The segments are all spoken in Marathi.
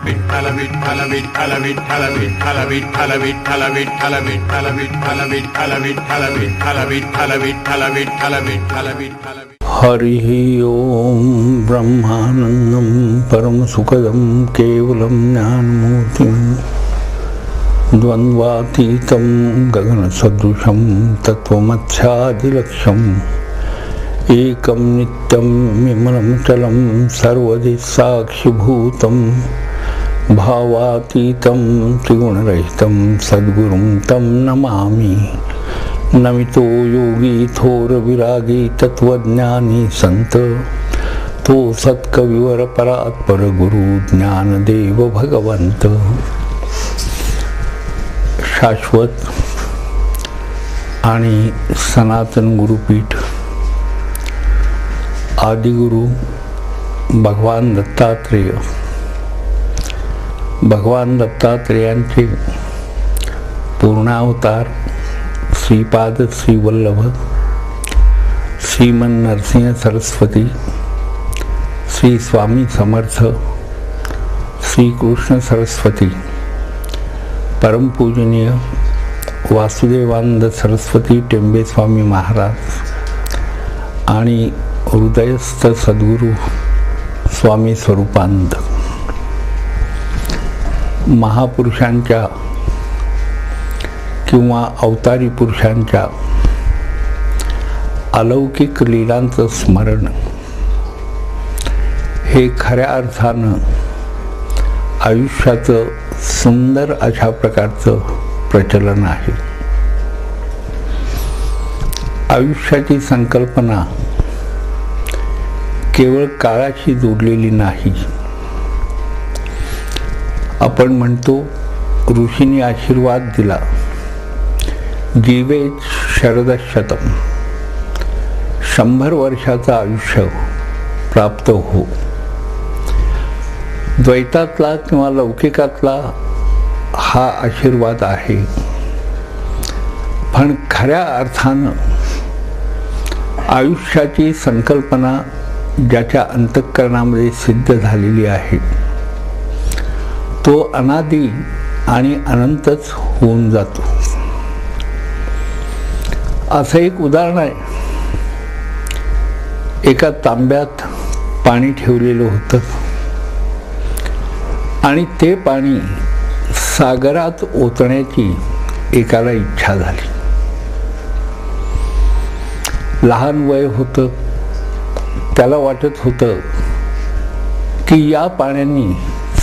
विठ्ठल विठ्ठल विठ्ठल विठ्ठल विठ्ठल विठ्ठल विठ्ठल विठ्ठल विठ्ठल विठ्ठल विठ्ठल विठ्ठल विठ्ठल विठ्ठल विठ्ठल विठ्ठल विठ्ठल विठ्ठल हरिः ओम ब्रह्मानंदं परमसुखदं केवलं ज्ञानमूर्तिं द्वन्द्वातीतं गगनसदृशं तत्त्वमध्यादिलक्ष्यम् एकं नित्यं विमलं चलं सर्वदि साक्षिभूतं भावातीतं त्रिगुणरहितं सद्गुरुं तं नमामि। नमितो योगी थोर विरागी तत्वज्ञानी संत तो सत्कविवर परात्पर गुरु ज्ञानदेव भगवंत। शाश्वत आणि सनातन गुरुपीठ आदिगुरु भगवान दत्तात्रेय, भगवान दत्तात्रेयांचे पूर्णावतार श्रीपाद श्रीवल्लभ श्रीमन नरसिंह सरस्वती, श्री स्वामी समर्थ, श्री कृष्ण सरस्वती, परमपूजनीय वासुदेवानंद सरस्वती टेंबे स्वामी महाराज आणि हृदयस्थ सद्गुरु स्वामी स्वरूपानंद महापुरुषांच्या किंवा अवतारी पुरुषांच्या अलौकिक लीलांचं स्मरण हे खऱ्या अर्थानं आयुष्याचं सुंदर अशा प्रकारचं प्रचलन आहे। आयुष्याची संकल्पना केवळ काळाशी जोडलेली नाही। आपण म्हणतो ऋषींनी आशीर्वाद दिला, जीवेत शरदशतम, 100 वर्षाचं आयुष्य प्राप्त हो। द्वैतातला किंवा लौकिकातला हा आशीर्वाद आहे, पण खऱ्या अर्थानं आयुष्याची संकल्पना ज्याच्या अंतःकरणामध्ये सिद्ध झालेली आहे तो अनादी आणि अनंतच होऊन जातो। असं एक उदाहरण आहे, एका तांब्यात पाणी ठेवलेलं होतं आणि ते पाणी सागरात ओतण्याची एकाला इच्छा झाली। लहान वय होतं, त्याला वाटत होतं की या पाण्याने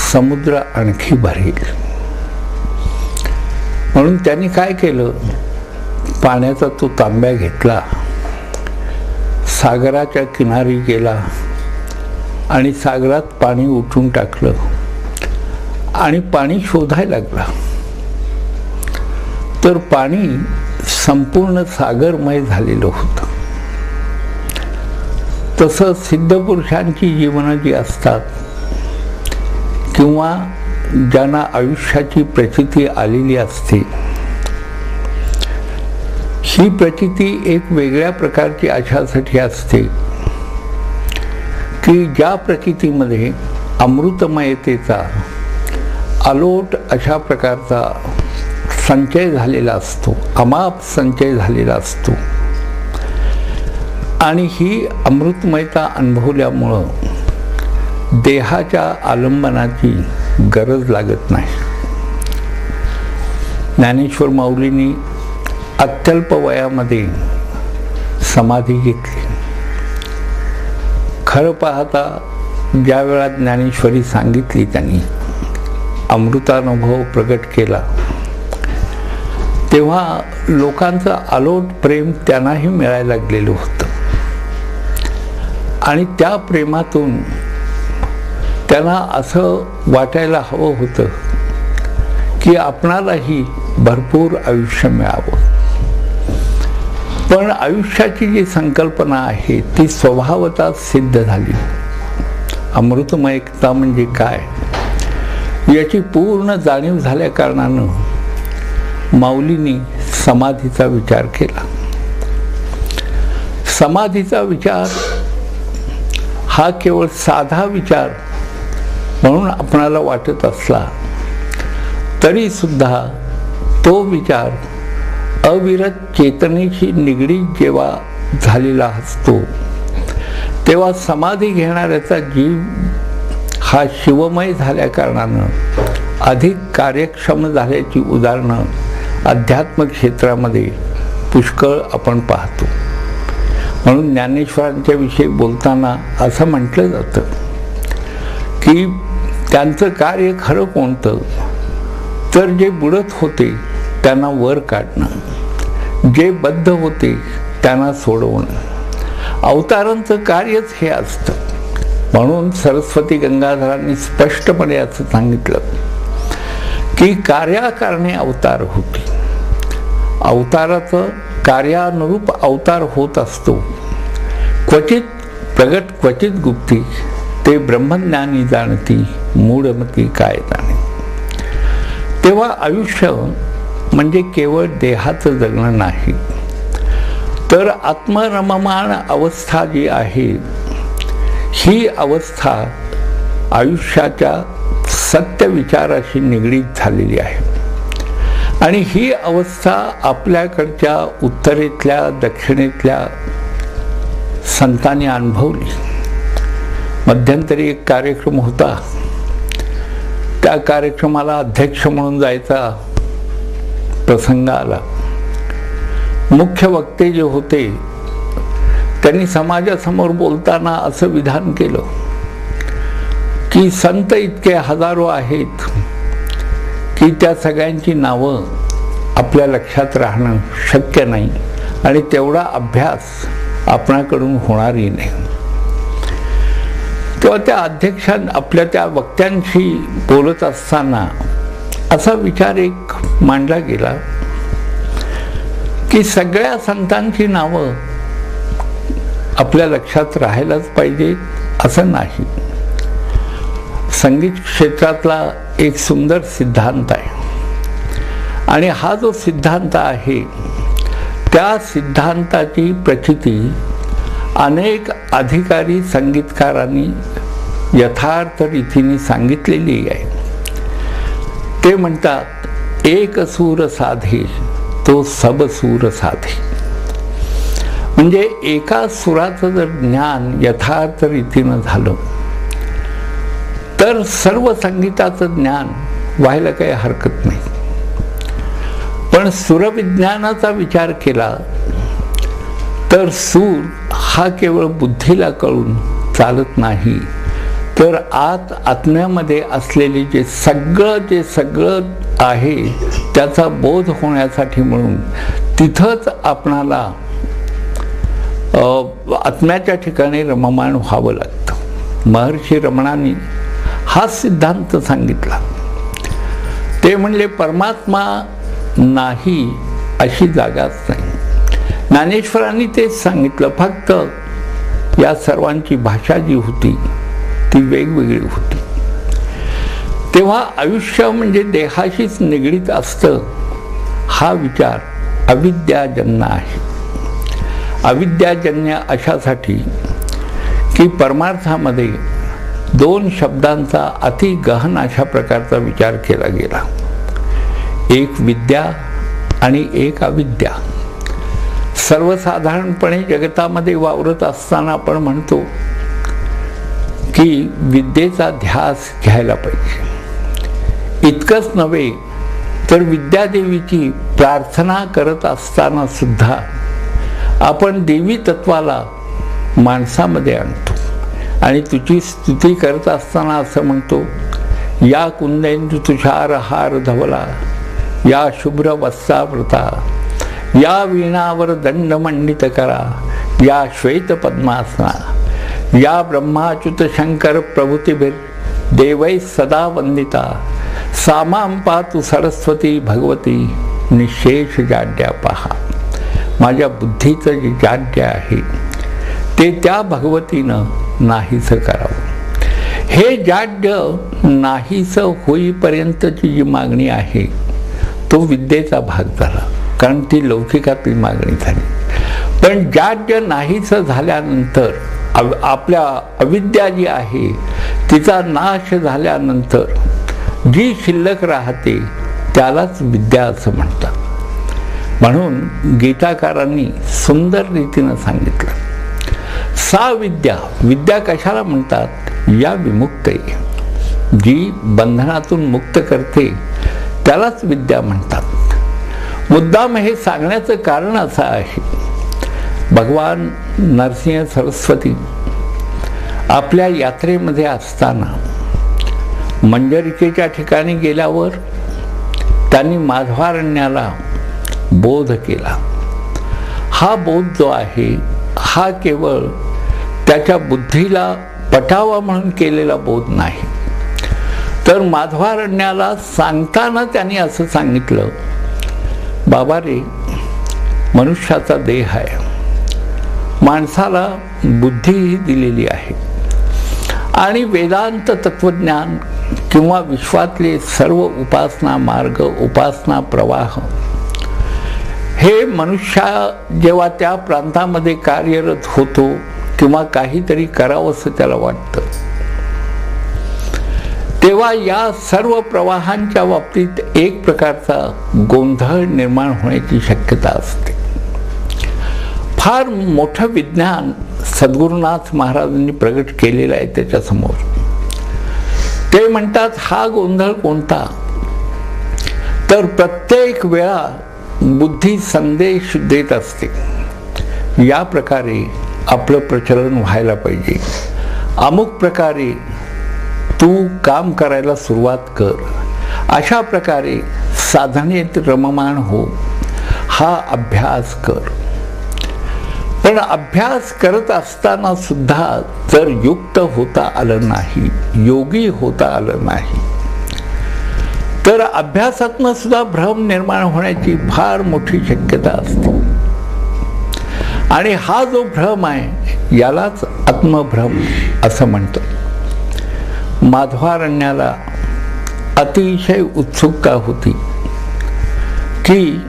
समुद्र आणखी भरेल, म्हणून त्यांनी काय केलं, पाण्याचा तो तांब्या घेतला, सागराच्या किनारी गेला आणि सागरात पाणी उठून टाकलं आणि पाणी शोधायला लागला। तर पाणी संपूर्ण सागरमय झालेलं होतं। तसं सिद्धपुरुषांची जीवनं जी असतात किंवा ज्यांना आयुष्याची प्रचिती आलेली असते, ही प्रचिती एक वेगळ्या प्रकारची अशासाठी असते की ज्या प्रचितीमध्ये अमृतमयतेचा अलोट अशा प्रकारचा संचय झालेला असतो, अमाप संचय झालेला असतो आणि ही अमृतमयता अनुभवल्यामुळं देहाच्या आलंबनाची गरज लागत नाही। ज्ञानेश्वर माऊलींनी अत्यल्प वयामध्ये समाधी घेतली। खरं पाहता ज्या वेळा ज्ञानेश्वरी सांगितली, त्यांनी अमृतानुभव प्रगट केला, तेव्हा लोकांचं अलोट प्रेम त्यांनाही मिळायला लागलेलं होतं आणि त्या प्रेमातून त्यांना असं वाटायला हवं होतं की आपणालाही भरपूर आयुष्य मिळावं। पण आयुष्याची जी संकल्पना आहे ती स्वभावतः सिद्ध झाली। अमृतमयता म्हणजे काय याची पूर्ण जाणीव झाल्या कारणानं माऊलींनी समाधीचा विचार केला। समाधीचा विचार हा केवळ साधा विचार म्हणून आपणाला वाटत असला तरी सुद्धा तो विचार अविरत चेतनेशी निगडीत जेव्हा झालेला असतो तेव्हा समाधी घेणाऱ्याचा जीव हा शिवमय झाल्या कारणानं अधिक कार्यक्षम झाल्याची उदाहरणं अध्यात्म क्षेत्रामध्ये पुष्कळ आपण पाहतो. म्हणून ज्ञानेश्वरांच्या विषयी बोलताना असं म्हटलं जातं की त्यांचं कार्य खरं कोणतं, तर जे बुडत होते त्यांना वर काढणं, जे बद्ध होते त्यांना सोडवणं. अवतारांचं कार्यच हे असतं. म्हणून सरस्वती गंगाधरांनी स्पष्टपणे असं सांगितलं की कार्याकारणे अवतार होते. अवताराचं कार्यानुरूप अवतार होत असतो. क्वचित प्रगट क्वचित गुप्ती, ते ब्रह्मज्ञानी जाणती मूढमती काय जाणे. तेव्हा आयुष्य म्हणजे केवळ देहाचं जगणं नाही, तर आत्मरममाण अवस्था जी आहे ही अवस्था आयुष्याच्या सत्य विचाराशी निगडीत झालेली आहे. आणि ही अवस्था आपल्याकडच्या उत्तरेतल्या दक्षिणेतल्या संतांनी अनुभवली. मध्यंतरी एक कार्यक्रम होता, त्या कार्यक्रमाला अध्यक्ष म्हणून जायचा प्रसंग आला. मुख्य वक्ते जे होते त्यांनी समाजासमोर बोलताना असं विधान केलं की संत इतके हजारो आहेत की त्या सगळ्यांची नावं आपल्या लक्षात राहणं शक्य नाही आणि तेवढा अभ्यास आपणाकडून होणारही नाही. तेव्हा त्या अध्यक्षांनी आपल्या त्या वक्त्यांशी बोलत असताना असा विचार एक मांडला गेला की सगळ्या संतांची नावं आपल्या लक्षात राहायलाच पाहिजे असं नाही. संगीत क्षेत्रातला एक सुंदर सिद्धांत आहे आणि हा जो सिद्धांत आहे त्या सिद्धांताची प्रचिती अनेक अधिकारी संगीतकारांनी यथार्थ रीतीने सांगितलेली आहे. ते म्हणतात, एक सूर साधे तो सब सूर साधे. म्हणजे एका सुराचं जर ज्ञान यथार्थ रीतीनं झालं तर सर्व संगीताचं ज्ञान व्हायला काही हरकत नाही. पण सूरविज्ञानाचा विचार केला तर सूर हा केवळ बुद्धीला कळून चालत नाही, तर आत्म्यामध्ये असलेले जे सगळं आहे त्याचा बोध होण्यासाठी म्हणून तिथंच आपणाला आत्म्याच्या ठिकाणी रममाण व्हावं लागतं. महर्षी रमणांनी हा सिद्धांत सांगितला. ते म्हणले, परमात्मा नाही अशी जागाच नाही. ज्ञानेश्वरांनी तेच सांगितलं, फक्त या सर्वांची भाषा जी होती ती वेगवेगळी होती. तेव्हा आयुष्य म्हणजे देहाशीच निगडीत असतं हा विचार अविद्याजन्य आहे. अविद्याजन्य अशासाठी की परमार्थामध्ये दोन शब्दांचा अति गहन अशा प्रकारचा विचार केला गेला. एक विद्या आणि एक अविद्या. सर्वसाधारणपणे जगतामध्ये वावरत असताना आपण म्हणतो की विद्येचा ध्यास घ्यायला पाहिजे. इतकंच नव्हे तर विद्यादेवीची प्रार्थना करत असताना सुद्धा आपण देवी तत्वाला माणसामध्ये आणतो आणि तुझी स्तुती करत असताना असं म्हणतो, या कुंदेंदु तुषार हार धवला, या शुभ्र वस्त्रावृता, या वीणावर दंड मंडित करा, या श्वेत पद्मासना, या ब्रह्माच्युत शंकर प्रभूतिभिर देवै सदा वंदिता, सामां पातु सरस्वती भगवती निशेष जाड्या पहा. माझ्या बुद्धीचं जे जाड्य आहे ते त्या भगवतीनं नाहीसं करावं. हे जाड्य नाहीसं होईपर्यंतची जी मागणी आहे तो विद्येचा भाग झाला, कारण ती लौकिकातली मागणी झाली. पण जाड्य नाहीसं झाल्यानंतर आपल्या अविद्या जी आहे तिचा नाश झाल्यानंतर जी शिल्लक राहते त्यालाच विद्या असं म्हणतात. म्हणून गीताकारांनी सुंदर रीतीनं सांगितलं, सा विद्या, विद्या कशाला म्हणतात? या विमुक्ते, जी बंधनातून मुक्त करते त्यालाच विद्या म्हणतात. मुद्दाम हे सांगण्याचं कारण असं आहे, भगवान नरसिंह सरस्वती आपल्या यात्रेमध्ये असताना मंजरिकेच्या ठिकाणी गेल्यावर त्यांनी माधवारण्याला बोध केला. हा बोध जो आहे हा केवळ त्याच्या बुद्धीला पटावा म्हणून केलेला बोध नाही, तर माधवारण्याला सांगताना त्यांनी असं सांगितलं, बाबा रे, मनुष्याचा देह आहे, माणसाला बुद्धीही दिलेली आहे आणि वेदांत तत्वज्ञान किंवा विश्वातले सर्व उपासना मार्ग, उपासना प्रवाह हे मनुष्य जेव्हा त्या प्रांतामध्ये कार्यरत होतो किंवा काहीतरी करावंसं त्याला वाटतं, तेव्हा या सर्व प्रवाहांच्या बाबतीत एक प्रकारचा गोंधळ निर्माण होण्याची शक्यता असते. फार मोठं विज्ञान सद्गुरुनाथ महाराजांनी प्रगट केलेलं आहे त्याच्यासमोर. ते म्हणतात, हा गोंधळ कोणता? तर प्रत्येक वेळा बुद्धी संदेश देत असते, या प्रकारे आपलं प्रचलन व्हायला पाहिजे, अमुक प्रकारे तू काम करायला सुरुवात कर, अशा प्रकारे साधनेत रममाण हो, हा अभ्यास कर. पण अभ्यास करत असताना सुद्धा जर युक्त होता आलं नाही, योगी होता आलं नाही, तर अभ्यासातनं सुद्धा भ्रम निर्माण होण्याची फार मोठी शक्यता असते. आणि हा जो भ्रम आहे यालाच आत्मभ्रम असं म्हणतात. माधवारण्याला अतिशय उत्सुकता होती की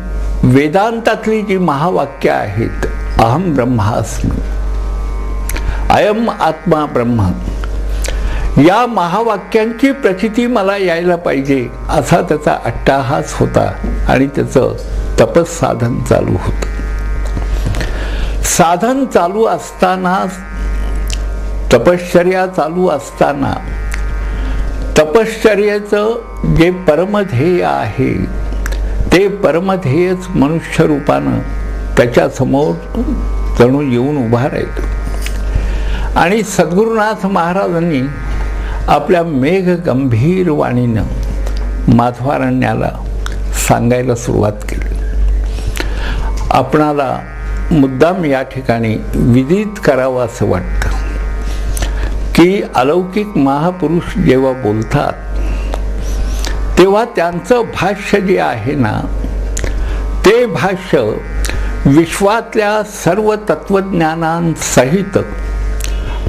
वेदांतातली जी महावाक्य आहेत, अहम ब्रह्मास्मि, अयम आत्मा ब्रह्म, या महावाक्यांची प्रचिती मला यायला पाहिजे असा त्याचा अट्टाहास होता आणि त्याचं तपस साधन चालू होतं. साधन चालू असताना, तपश्चर्या चालू असताना, तपश्चर्याचं जे परमध्येय आहे ते परमध्येयच मनुष्य रूपानं त्याच्यासमोर जणू येऊन उभा राहिलं. आणि सद्गुरुनाथ महाराजांनी आपल्या मेघ गंभीर वाणीनं माधवारण्याला सांगायला सुरुवात केली. आपणाला मुद्दाम या ठिकाणी विदित करावं असं वाटतं की अलौकिक महापुरुष जेव्हा बोलतात तेव्हा त्यांचं भाष्य जे आहे ना, ते भाष्य विश्वातल्या सर्व तत्वज्ञानांसहित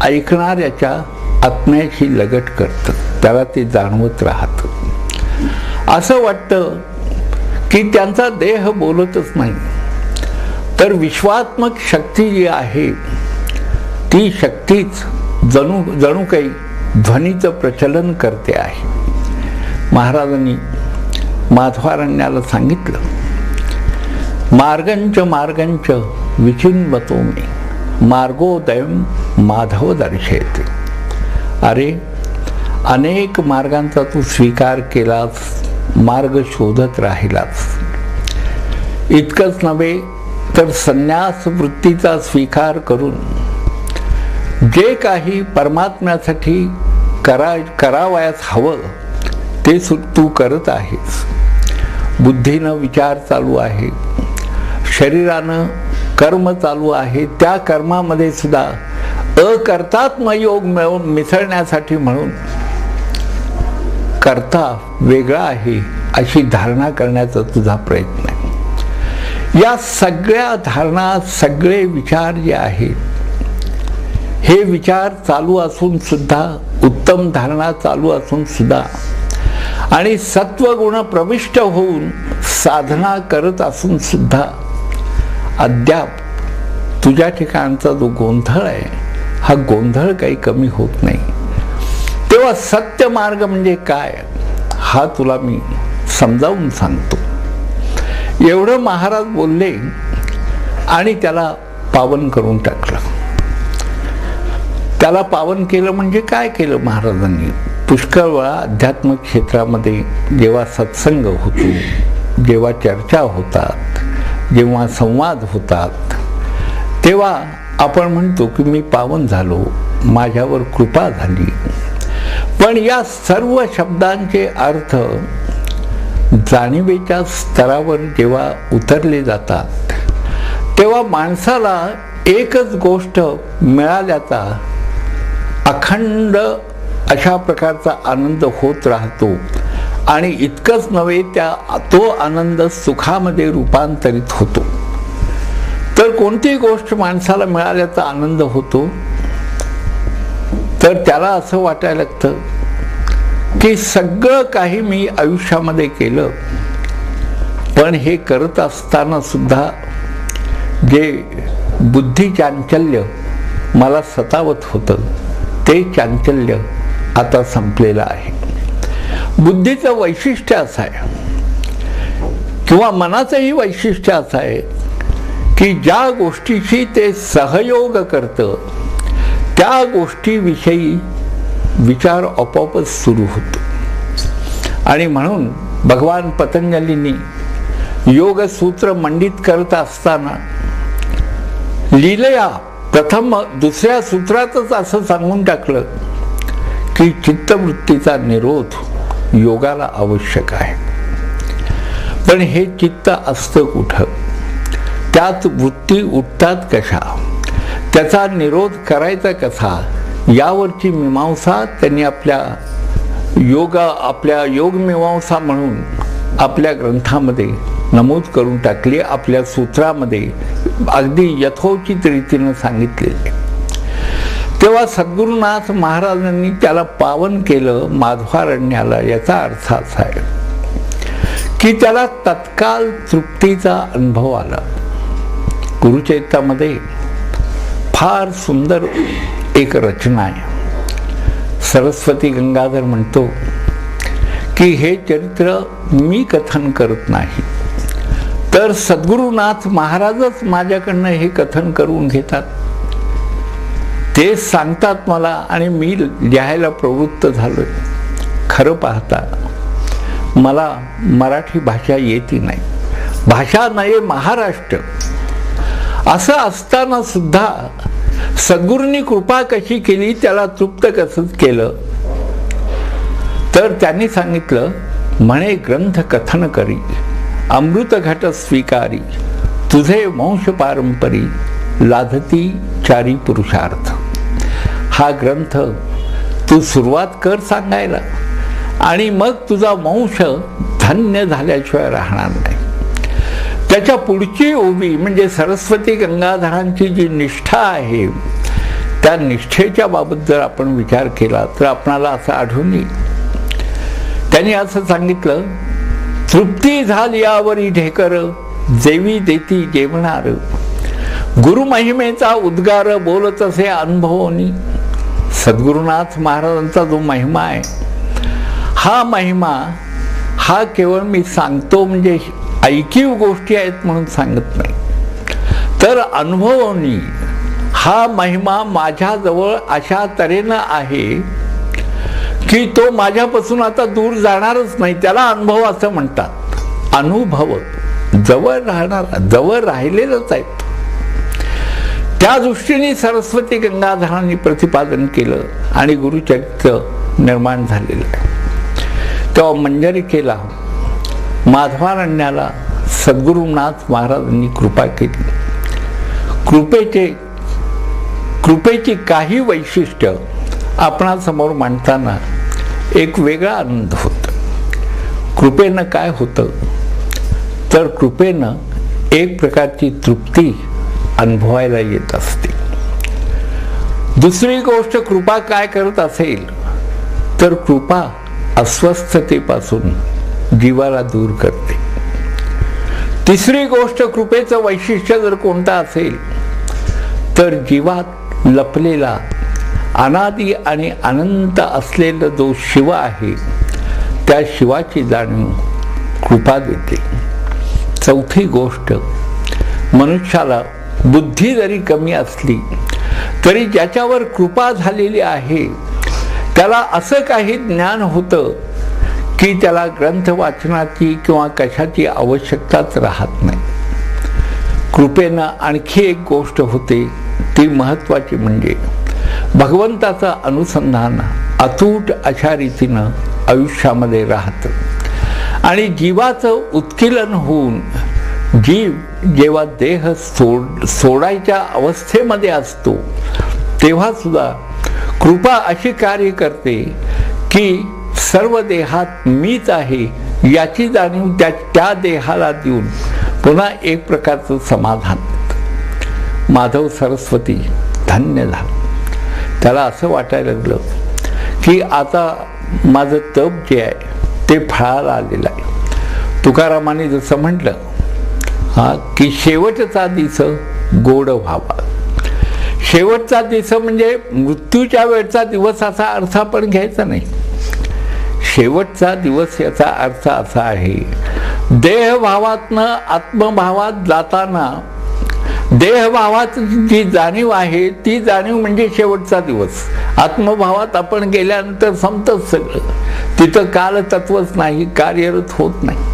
ऐकणाऱ्याच्या आत्म्याशी लगट करतं, त्याला ते जाणवत राहतं. असं वाटतं की त्यांचा देह बोलतच नाही, तर विश्वात्मक शक्ती जी आहे ती शक्तीच जणू काही ध्वनीचं प्रचलन करते आहे. महाराजांनी माधवारण्याला सांगितलं, मार्गंच मार्गंच विचिन्वतो मे, मार्गोदयम माधव दर्शयते. अरे, अनेक मार्गांचा तू स्वीकार केलास, मार्ग शोधत राहिलास. इतकंच नव्हे तर संन्यास वृत्तीचा स्वीकार करून जे काही परमात्म्यासाठी करावयास हवं ते तू करत आहेस. बुद्धीनं विचार चालू आहे, शरीरानं कर्म चालू आहे, त्या कर्मामध्ये सुद्धा अकर्तात्मयोग मिळवून मिसळण्यासाठी म्हणून कर्ता वेगळा आहे अशी धारणा करण्याचा तुझा प्रयत्न आहे. या सगळ्या धारणा, सगळे विचार जे आहेत, हे विचार चालू असून सुद्धा, उत्तम धारणा चालू असून सुद्धा आणि सत्वगुण प्रविष्ट होऊन साधना करत असून सुद्धा अद्याप तुझ्या ठिकाणचा जो गोंधळ आहे हा गोंधळ काही कमी होत नाही. तेव्हा सत्य मार्ग म्हणजे काय हा तुला मी समजावून सांगतो. एवढं महाराज बोलले आणि त्याला पावन करून टाकलं. त्याला पावन केलं म्हणजे काय केलं महाराजांनी? पुष्कळ वेळा अध्यात्म क्षेत्रामध्ये जेव्हा सत्संग होतो, जेव्हा चर्चा होतात, जेव्हा संवाद होतात, तेव्हा आपण म्हणतो की मी पावन झालो, माझ्यावर कृपा झाली. पण या सर्व शब्दांचे अर्थ जाणीवेच्या स्तरावर जेव्हा उतरले जातात, तेव्हा माणसाला एकच गोष्ट मिळाल्याचा अखंड अशा प्रकारचा आनंद होत राहतो. आणि इतकंच नव्हे, तो आनंद सुखामध्ये रूपांतरित होतो. तर कोणती गोष्ट माणसाला मिळाल्याचा आनंद होतो, तर त्याला असं वाटायला लागतं की सगळं काही मी आयुष्यामध्ये केलं, पण हे करत असताना सुद्धा जे बुद्धी चांचल्य मला सतावत होतं, ते चांचल्य आता संपलेलं आहे. बुद्धीचं वैशिष्ट्य असं आहे किंवा मनाचंही वैशिष्ट्य असं आहे की ज्या गोष्टीशी ते सहयोग करतं त्या गोष्टीविषयी विचार आपोआपच सुरू होतो. आणि म्हणून भगवान पतंजलींनी योगसूत्र मंडित करत असताना लीलया प्रथम दुसऱ्या सूत्रातच असं सांगून टाकलं की चित्तवृत्तीचा निरोध योगाला आवश्यक आहे. पण हे चित्त असतं कुठं? त्यात वृत्ती उठतात कशा? त्याचा निरोध करायचा कसा? यावरची मीमांसा त्यांनी आपल्या योगमीमांसा म्हणून आपल्या ग्रंथामध्ये नमूद करून टाकली, आपल्या सूत्रामध्ये अगदी यथोचित रीतीनं सांगितलेले. तेव्हा सद्गुरुनाथ महाराजांनी त्याला पावन केलं माध्वारण्याला. याचा अर्थ असा आहे की त्याला तत्काल तृप्तीचा अनुभव आला. गुरुचरित्रामध्ये फार सुंदर एक रचना आहे. सरस्वती गंगाधर म्हणतो की हे चरित्र मी कथन करत नाही, तर सद्गुरुनाथ महाराजच माझ्याकडनं हे कथन करून घेतात. ते सांगतात मला आणि मी लिहायला प्रवृत्त झालोय. खरं पाहता मला मराठी भाषा येती नाही, भाषा नाही महाराष्ट्र. असं असताना सुद्धा सद्गुरूंनी कृपा कशी केली, त्याला तृप्त कसं केलं, तर त्यांनी सांगितलं म्हणे ग्रंथ कथन करी अमृत घट स्वीकारी तुझे वंश पारंपरी लाधती चारी पुरुषार्थ. हा ग्रंथ तू सुरुवात कर सांगायला आणि मग तुझा वंश धन्य झाल्याशिवाय राहणार नाही. त्याच्या पुढची उभी म्हणजे सरस्वती गंगाधरांची जी निष्ठा आहे, त्या निष्ठेच्या बाबत जर आपण विचार केला तर आपणाला असं आढळून येईल. त्यांनी असं सांगितलं, तृप्ती झाली यावरी ढेकर जेवी देती जेवणार. गुरुमहिमेचा उद्गार बोलत असे अनुभवनी. सद्गुरुनाथ महाराजांचा जो महिमा आहे, हा महिमा हा केवळ मी सांगतो म्हणजे ऐकीव गोष्टी आहेत म्हणून सांगत नाही, तर अनुभवनी हा महिमा माझ्याजवळ अशा तऱ्हेनं आहे की तो माझ्यापासून आता दूर जाणारच नाही. त्याला अनुभव असं म्हणतात. अनुभव जवळ राहणार, जवळ राहिलेलंच आहे. त्या दृष्टीने सरस्वती गंगाधरांनी प्रतिपादन केलं आणि गुरुचरित्र निर्माण झालेलं आहे. तेव्हा मंजरिकेला माध्वारण्याला सद्गुरुनाथ महाराजांनी कृपा केली. कृपेची काही वैशिष्ट्य आपणासमोर मांडताना एक वेगळा आनंद होतो. कृपेनं काय होतं, तर कृपेनं एक प्रकारची तृप्ती अनुभवायला येत असते. दुसरी गोष्ट कृपा काय करत असेल, तर कृपा अस्वस्थतेपासून जीवाला दूर करते. तिसरी गोष्ट कृपेचं वैशिष्ट्य जर कोणतं असेल, तर जीवात लपलेला अनादी आणि अनंत असलेला जो शिव आहे त्या शिवाची जाणीव कृपा देते. चौथी गोष्ट, मनुष्याला बुद्धी जरी कमी असली तरी ज्याच्यावर कृपा झालेली आहे त्याला असं काही ज्ञान होतं की त्याला ग्रंथ वाचनाची किंवा कशाची आवश्यकताच राहत नाही. कृपेनं आणखी एक गोष्ट होते, ती महत्त्वाची म्हणजे भगवंताचं अनुसंधान अतूट अशा रीतीनं आयुष्यामध्ये राहतं आणि जीवाचं उत्कीलन होऊन जीव जेव्हा देह सोडायच्या अवस्थेमध्ये असतो तेव्हा सुद्धा कृपा अशी कार्य करते की सर्व देहात मीच आहे याची जाणीव त्या देहाला देऊन पुन्हा एक प्रकारचं समाधान. माधव सरस्वती धन्य झाला. त्याला असं वाटायला लागलं की आता माझं तप जे आहे ते फळाला आलेलं आहे. तुकारामाने जसं म्हटलं की शेवटचा दिस गोड व्हावा. शेवटचा दिवस म्हणजे मृत्यूच्या वेळचा दिवस असा अर्थ आपण घ्यायचा नाही. शेवटचा दिवस याचा अर्थ असा आहे, देहभावातनं आत्मभावात जाताना देहभावात जी जाणीव आहे ती जाणीव म्हणजे शेवटचा दिवस. आत्मभावात आपण गेल्यानंतर संपतच सगळं. तिथं कालतत्वच नाही, कार्यरत होत नाही.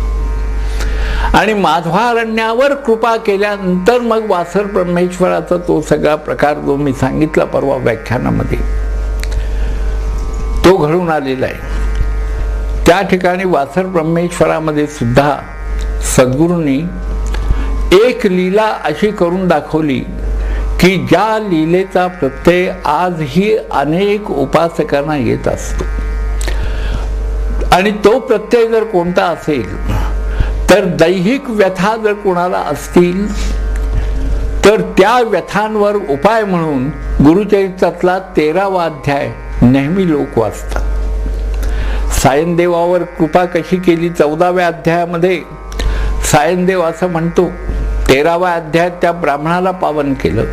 आणि माध्वारण्यावर कृपा केल्यानंतर मग वासर ब्रह्मेश्वराचा तो सगळा प्रकार जो मी सांगितला परवा व्याख्यानामध्ये तो घडून आलेला आहे. त्या ठिकाणी वासर ब्रह्मेश्वरामध्ये सुद्धा सद्गुरूंनी एक लीला अशी करून दाखवली की ज्या लीलेचा प्रत्यय आजही अनेक उपासकांना येत असतो. आणि तो प्रत्यय जर कोणता असेल तर दैहिक व्यथा जर कोणाला असतील तर त्या व्यथांवर उपाय म्हणून गुरुचरित्रातला 13वा अध्याय नेहमी लोक वाचतात. सायनदेवावर कृपा कशी केली 14व्या अध्यायामध्ये सायनदेव असं म्हणतो, 13व्या अध्यायात त्या ब्राह्मणाला पावन केलं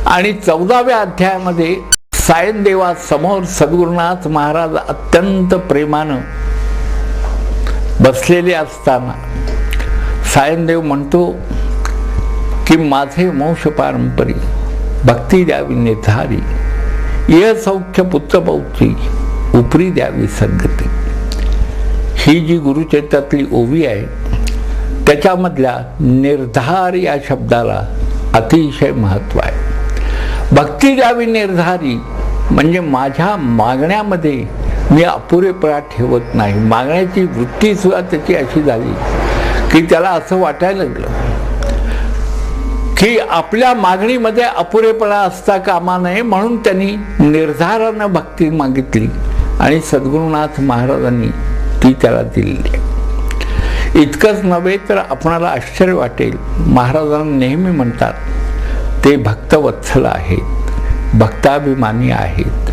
आणि 14व्या अध्यायामध्ये सायनदेवासमोर सद्गुरुनाथ महाराज अत्यंत प्रेमानं बसलेले असताना सायनदेव म्हणतो की माझे मोक्ष पारंपरी भक्ती द्यावी निर्धारी, इह सौख्य पुत्रपौत्री उपरी द्यावी सद्गती. ही जी गुरुचरित्रातली ओवी आहे त्याच्यामधल्या निर्धार या शब्दाला अतिशय महत्त्व आहे. भक्ती द्यावी निर्धारी म्हणजे माझ्या मागण्यामध्ये मी अपुरेपणा ठेवत नाही. मागण्याची वृत्ती सुद्धा त्याची अशी झाली की त्याला असं वाटायला लागलं की आपल्या मागणीमध्ये अपुरेपणा असता कामा नये, म्हणून त्यांनी निर्धारानं भक्ती मागितली आणि सद्गुरुनाथ महाराजांनी ती त्याला दिली. इतकंच नव्हे तर आपणाला आश्चर्य वाटेल, महाराजांना नेहमी म्हणतात ते भक्तवत्सल आहेत, भक्ताभिमानी आहेत,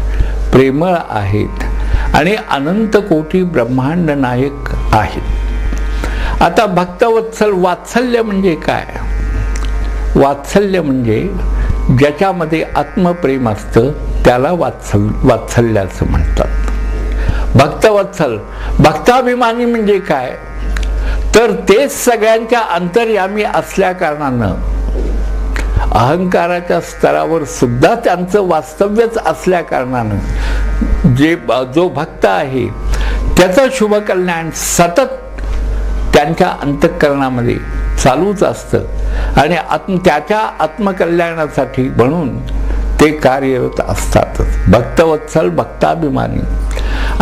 प्रेमळ आहेत आणि अनंत कोटी ब्रह्मांड नायक आहेत. आता भक्तवत्सल वात्सल्य म्हणजे काय? वात्सल्य म्हणजे ज्याच्यामध्ये आत्मप्रेम असतं त्याला वात्सल्य असं म्हणतात. भक्तवत्सल भक्ताभिमानी म्हणजे काय तर तेच सगळ्यांच्या अंतर्यामी असल्या कारणानं अहंकाराच्या स्तरावर सुद्धा त्यांचं वास्तव्यच असल्या कारणानं जो भक्त आहे त्याचं शुभकल्याण सतत त्यांच्या अंतःकरणामध्ये चालूच असतं आणि त्याच्या आत्मकल्याणासाठी म्हणून ते कार्यरत असतातच. भक्तवत्सल भक्ताभिमानी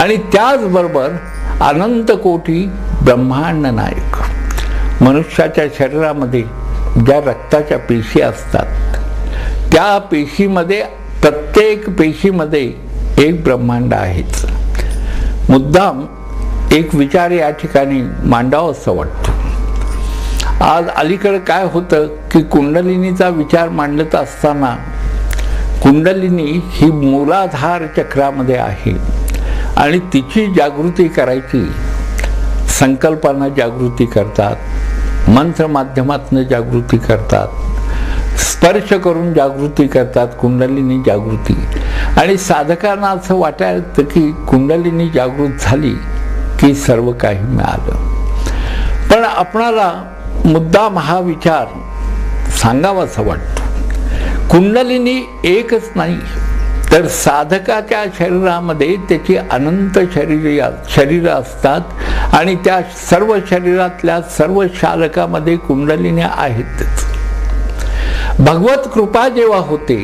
आणि त्याचबरोबर अनंत कोटी ब्रह्मांड नायक. मनुष्याच्या शरीरामध्ये ज्या रक्ताच्या पेशी असतात त्या पेशीमध्ये प्रत्येक पेशीमध्ये एक ब्रह्मांड आहेच. मुद्दाम एक विचार या ठिकाणी मांडावं असं वाटतं. आज अलीकडे काय होतं की कुंडलिनीचा विचार मांडत असताना कुंडलिनी ही मूलाधार चक्रामध्ये आहे आणि तिची जागृती करायची, संकल्पांना जागृती करतात, मंत्र माध्यमातून जागृती करतात, स्पर्श करून जागृती करतात, कुंडलिनी जागृती. आणि साधकांना असं वाटायचं की कुंडलिनी जागृत झाली की सर्व काही मिळालं. पण आपणाला मुद्दाम हा विचार सांगावासा वाटतो. कुंडलिनी एकच नाही, तर साधकाच्या शरीरामध्ये त्याची अनंत शरीर असतात आणि त्या सर्व शरीरातल्या सर्व शालकामध्ये कुंडलिनी आहेतच. भगवत कृपा जेव्हा होते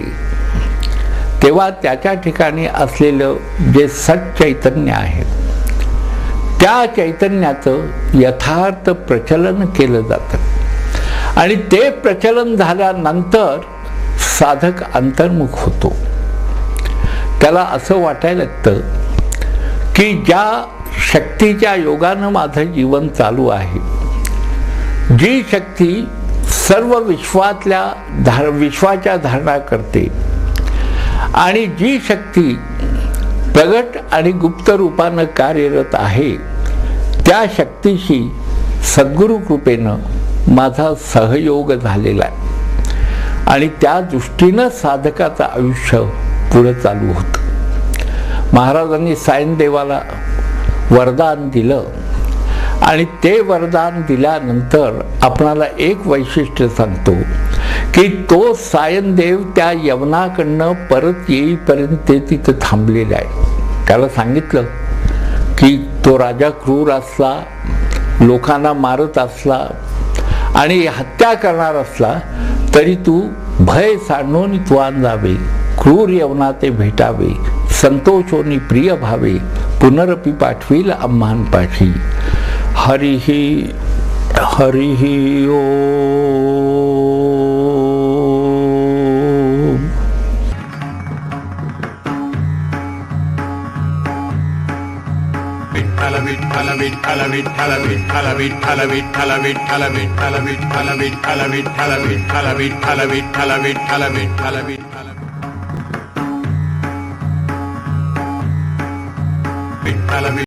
तेव्हा त्याच्या ठिकाणी असलेलं जे सच्चैतन्य आहे त्या चैतन्याचं यथार्थ प्रचलन केलं जातं आणि ते प्रचलन झाल्यानंतर साधक अंतर्मुख होतो. त्याला असं वाटायला लागतं की ज्या शक्तीच्या योगानं माझं जीवन चालू आहे, जी शक्ती सर्व विश्वाच्या धारणा करते आणि जी शक्ती प्रगट आणि गुप्त रूपानं कार्यरत आहे, त्या शक्तीशी सद्गुरु कृपेनं माझा सहयोग झालेला आहे आणि त्या दृष्टीनं साधकाचं आयुष्य पुढे चालू होतं. महाराजांनी सायनदेवाला वरदान दिलं आणि ते वरदान दिल्यानंतर आपणाला एक वैशिष्ट्य सांगतो की तो सायनदेव त्या यवनाकडनं परत येईपर्यंत ते तिथं थांबलेला आहे. त्याला सांगितलं की तो राजा क्रूर असला, लोकांना मारत असला आणि हत्या करणार असला तरी तू भय सांडून त्वान जावे, क्रूर यवना ते भेटावे, संतोषोनी प्रिय भावे, पुनरपी पाठवील आम्हान पाठी. हरिही हरिही ओ. विठ्ठल विठ्ठल विठ्ठल विठ्ठल विठ्ठल विठ्ठल विठ्ठल विठ्ठल विठ्ठल विठ्ठल विठ्ठल विठ्ठल विठ्ठल विठ्ठल विठ्ठल विठ्ठल विठ्ठल विठ्ठल